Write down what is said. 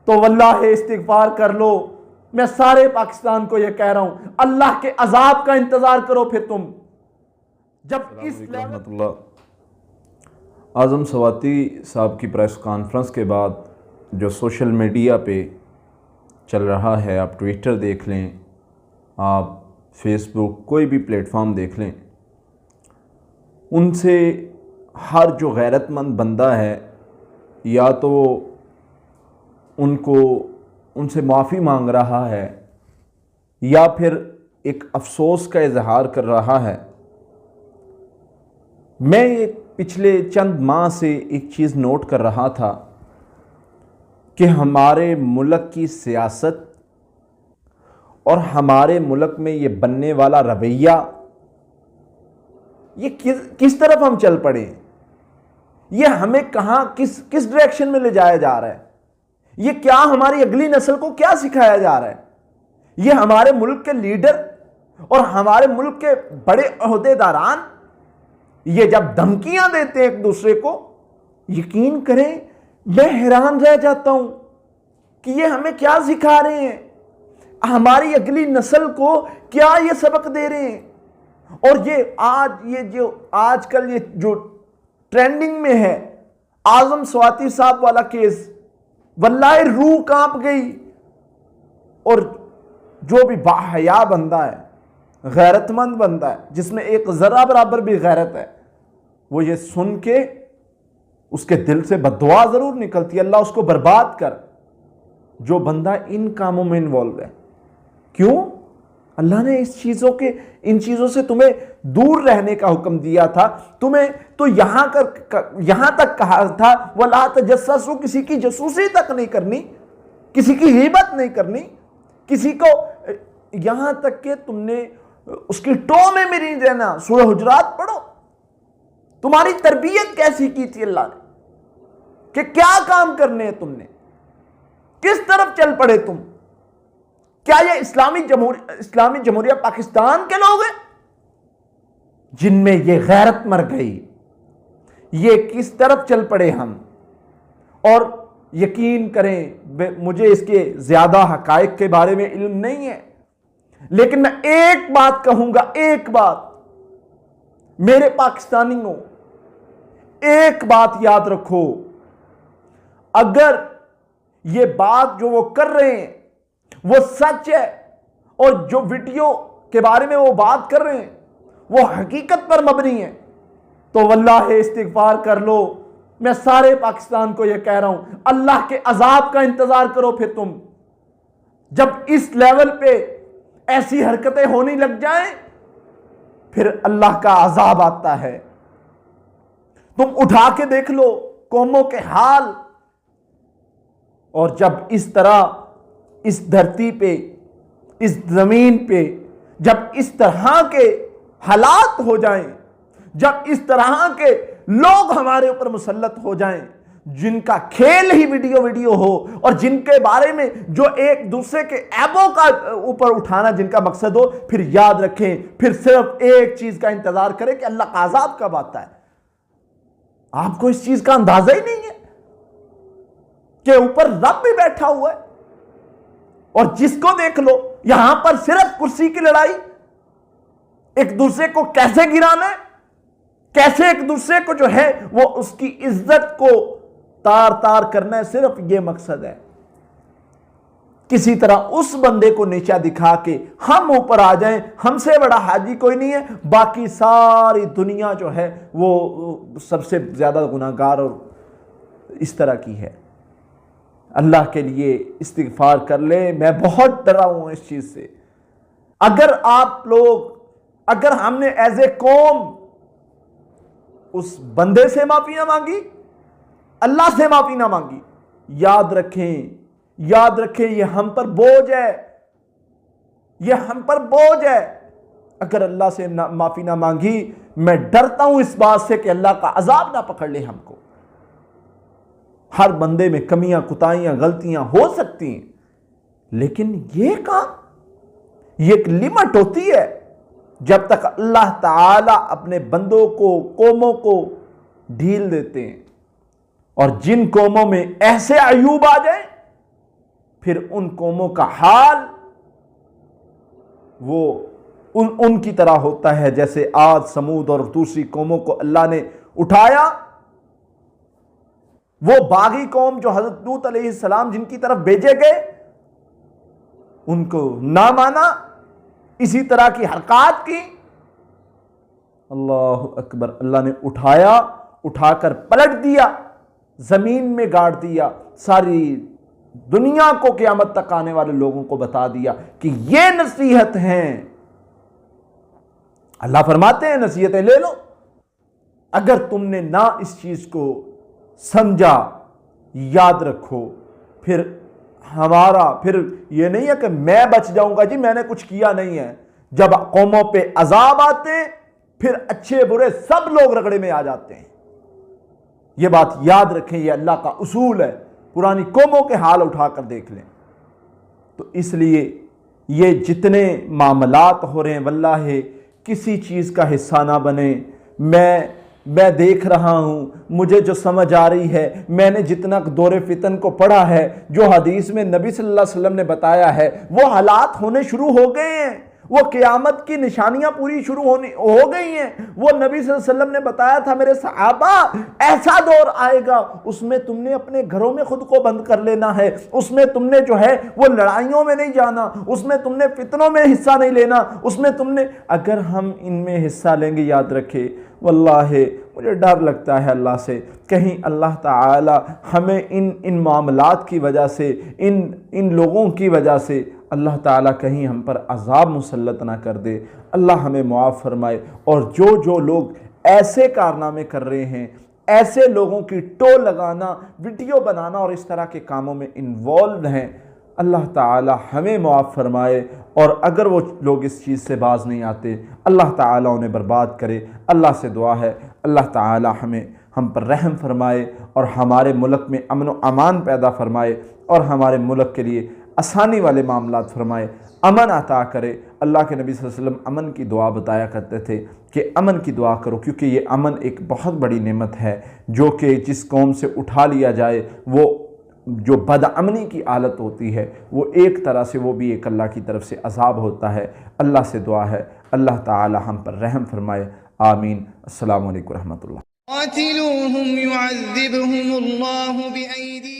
تو واللہ استغفار کر لو. میں سارے پاکستان کو یہ کہہ رہا ہوں, اللہ کے عذاب کا انتظار کرو. پھر تم جب اس رحمت اللہ اعظم سواتی صاحب کی پریس کانفرنس کے بعد جو سوشل میڈیا پہ چل رہا ہے, آپ ٹویٹر دیکھ لیں, آپ فیس بک, کوئی بھی پلیٹ فارم دیکھ لیں, ان سے ہر جو غیرت مند بندہ ہے یا تو ان سے معافی مانگ رہا ہے یا پھر ایک افسوس کا اظہار کر رہا ہے. میں یہ پچھلے چند ماہ سے ایک چیز نوٹ کر رہا تھا کہ ہمارے ملک کی سیاست اور ہمارے ملک میں یہ بننے والا رویہ, یہ کس طرف ہم چل پڑے ہیں, یہ ہمیں کہاں کس ڈائریکشن میں لے جایا جا رہا ہے, یہ کیا ہماری اگلی نسل کو کیا سکھایا جا رہا ہے. یہ ہمارے ملک کے لیڈر اور ہمارے ملک کے بڑے عہدیداران یہ جب دھمکیاں دیتے ہیں ایک دوسرے کو, یقین کریں میں حیران رہ جاتا ہوں کہ یہ ہمیں کیا سکھا رہے ہیں, ہماری اگلی نسل کو کیا یہ سبق دے رہے ہیں. اور یہ آج کل یہ جو ٹرینڈنگ میں ہے اعظم سواتی صاحب والا کیس, واللہ روح کانپ گئی. اور جو بھی باحیا بندہ ہے, غیرت مند بندہ ہے, جس میں ایک ذرہ برابر بھی غیرت ہے, وہ یہ سن کے اس کے دل سے بددعا ضرور نکلتی ہے, اللہ اس کو برباد کر, جو بندہ ان کاموں میں انوالو ہے. کیوں؟ اللہ نے ان چیزوں سے تمہیں دور رہنے کا حکم دیا تھا. تمہیں تو یہاں تک کہا تھا وَلَا تَجَسَّسُوا, کسی کی جاسوسی تک نہیں کرنی, کسی کی غیبت نہیں کرنی, کسی کو, یہاں تک کہ تم نے اس کی ٹو میں نہیں رہنا. سورہ حجرات پڑھو, تمہاری تربیت کیسی کی تھی اللہ نے, کہ کیا کام کرنے ہیں تم نے, کس طرف چل پڑے تم. کیا یہ اسلامی جمہوریہ پاکستان کے لوگ ہیں جن میں یہ غیرت مر گئی؟ یہ کس طرف چل پڑے ہم؟ اور یقین کریں مجھے اس کے زیادہ حقائق کے بارے میں علم نہیں ہے, لیکن میں ایک بات کہوں گا, ایک بات, میرے پاکستانیوں ایک بات یاد رکھو, اگر یہ بات جو وہ کر رہے ہیں وہ سچ ہے اور جو ویڈیو کے بارے میں وہ بات کر رہے ہیں وہ حقیقت پر مبنی ہے, تو واللہ استغفار کر لو. میں سارے پاکستان کو یہ کہہ رہا ہوں, اللہ کے عذاب کا انتظار کرو. پھر تم جب اس لیول پہ ایسی حرکتیں ہونے لگ جائیں پھر اللہ کا عذاب آتا ہے. تم اٹھا کے دیکھ لو قوموں کے حال, اور جب اس طرح اس دھرتی پہ, اس زمین پہ جب اس طرح کے حالات ہو جائیں, جب اس طرح کے لوگ ہمارے اوپر مسلط ہو جائیں جن کا کھیل ہی ویڈیو ہو, اور جن کے بارے میں جو ایک دوسرے کے عیبوں کا اوپر اٹھانا جن کا مقصد ہو, پھر یاد رکھیں, پھر صرف ایک چیز کا انتظار کریں کہ اللہ کا عذاب کب آتا ہے. آپ کو اس چیز کا اندازہ ہی نہیں ہے کہ اوپر رب بھی بیٹھا ہوا ہے, اور جس کو دیکھ لو یہاں پر صرف کرسی کی لڑائی, ایک دوسرے کو کیسے گرانا ہے, کیسے ایک دوسرے کو جو ہے وہ اس کی عزت کو تار تار کرنا ہے, صرف یہ مقصد ہے. کسی طرح اس بندے کو نیچا دکھا کے ہم اوپر آ جائیں, ہم سے بڑا حاجی کوئی نہیں ہے, باقی ساری دنیا جو ہے وہ سب سے زیادہ گناہگار اور اس طرح کی ہے. اللہ کے لیے استغفار کر لیں, میں بہت ڈرا ہوں اس چیز سے. اگر آپ لوگ, اگر ہم نے ایز اے قوم اس بندے سے معافی نہ مانگی, اللہ سے معافی نہ مانگی, یاد رکھیں یہ ہم پر بوجھ ہے, یہ ہم پر بوجھ ہے. اگر اللہ سے معافی نہ مانگی, میں ڈرتا ہوں اس بات سے کہ اللہ کا عذاب نہ پکڑ لے ہم کو. ہر بندے میں کمیاں, کوتاہیاں, غلطیاں ہو سکتی ہیں, لیکن یہ کام, یہ ایک لمٹ ہوتی ہے. جب تک اللہ تعالی اپنے بندوں کو, قوموں کو ڈھیل دیتے ہیں, اور جن قوموں میں ایسے عیوب آ جائیں پھر ان قوموں کا حال وہ ان کی طرح ہوتا ہے جیسے عاد، سمود اور دوسری قوموں کو اللہ نے اٹھایا۔ وہ باغی قوم جو حضرت لوط علیہ السلام جن کی طرف بھیجے گئے، ان کو نہ مانا، اسی طرح کی حرکات کی۔ اللہ اکبر، اللہ نے اٹھایا، اٹھا کر پلٹ دیا، زمین میں گاڑ دیا، ساری دنیا کو قیامت تک آنے والے لوگوں کو بتا دیا کہ یہ نصیحت ہیں۔ اللہ فرماتے ہیں نصیحتیں لے لو، اگر تم نے نہ اس چیز کو سمجھا، یاد رکھو، پھر یہ نہیں ہے کہ میں بچ جاؤں گا، جی میں نے کچھ کیا نہیں ہے۔ جب قوموں پہ عذاب آتے پھر اچھے برے سب لوگ رگڑے میں آ جاتے ہیں۔ یہ بات یاد رکھیں، یہ اللہ کا اصول ہے۔ پرانی قوموں کے حال اٹھا کر دیکھ لیں۔ تو اس لیے یہ جتنے معاملات ہو رہے ہیں، واللہ کسی چیز کا حصہ نہ بنے۔ میں دیکھ رہا ہوں، مجھے جو سمجھ آ رہی ہے، میں نے جتنا دور فتن کو پڑھا ہے، جو حدیث میں نبی صلی اللہ علیہ وسلم نے بتایا ہے، وہ حالات ہونے شروع ہو گئے ہیں۔ وہ قیامت کی نشانیاں پوری شروع ہو گئی ہیں۔ وہ نبی صلی اللہ علیہ وسلم نے بتایا تھا، میرے صحابہ ایسا دور آئے گا، اس میں تم نے اپنے گھروں میں خود کو بند کر لینا ہے، اس میں تم نے جو ہے وہ لڑائیوں میں نہیں جانا، اس میں تم نے فتنوں میں حصہ نہیں لینا، اس میں تم نے، اگر ہم ان میں حصہ لیں گے، یاد رکھے واللہ مجھے ڈر لگتا ہے اللہ سے، کہیں اللہ تعالی ہمیں ان معاملات کی وجہ سے، ان لوگوں کی وجہ سے اللہ تعالیٰ کہیں ہم پر عذاب مسلط نہ کر دے۔ اللہ ہمیں معاف فرمائے، اور جو لوگ ایسے کارنامے کر رہے ہیں، ایسے لوگوں کی ٹو لگانا، ویڈیو بنانا اور اس طرح کے کاموں میں انوالوڈ ہیں، اللہ تعالیٰ ہمیں معاف فرمائے، اور اگر وہ لوگ اس چیز سے باز نہیں آتے، اللہ تعالیٰ انہیں برباد کرے۔ اللہ سے دعا ہے اللہ تعالیٰ ہم پر رحم فرمائے، اور ہمارے ملک میں امن و امان پیدا فرمائے، اور ہمارے ملک کے لیے آسانی والے معاملات فرمائے، امن عطا کرے۔ اللہ کے نبی صلی اللہ علیہ وسلم امن کی دعا بتایا کرتے تھے کہ امن کی دعا کرو، کیونکہ یہ امن ایک بہت بڑی نعمت ہے، جو کہ جس قوم سے اٹھا لیا جائے، وہ جو بدامنی کی حالت ہوتی ہے، وہ ایک طرح سے وہ بھی ایک اللہ کی طرف سے عذاب ہوتا ہے۔ اللہ سے دعا ہے اللہ تعالی ہم پر رحم فرمائے، آمین۔ السلام علیکم ورحمۃ اللہ۔ قاتلوهم يعذبهم الله بأيديهم